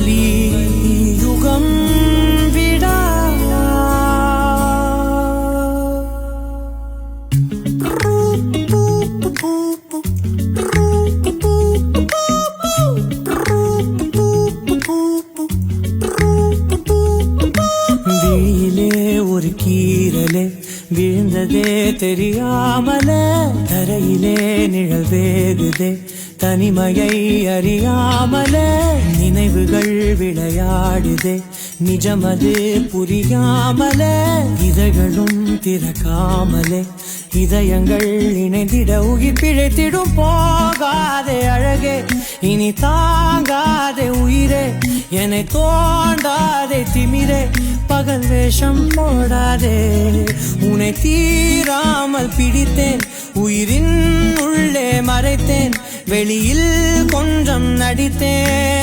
கலியுகம் விடா விழியிலே ஒரு கீரலே விழுந்ததே தெரியாமல தரையிலே நிழல் வேகுதே தனிமையை அறியாமல நினைவுகள் விளையாடுதே நிஜமது புரியாமல இதழ்களும் திறக்காமலே இதயங்கள் இணைந்திட உயிர் பிழைத்திடும் போகாதே அழகே இனி தாங்காதே உயிரே என்னை தோண்டாதே திமிரே பகல் வேஷம் போடாதே உன்னை தீராமல் பிடித்தேன் உயிரின் உள்ளே மறைத்தேன் வெளியில் கொஞ்சம் நடித்தேன்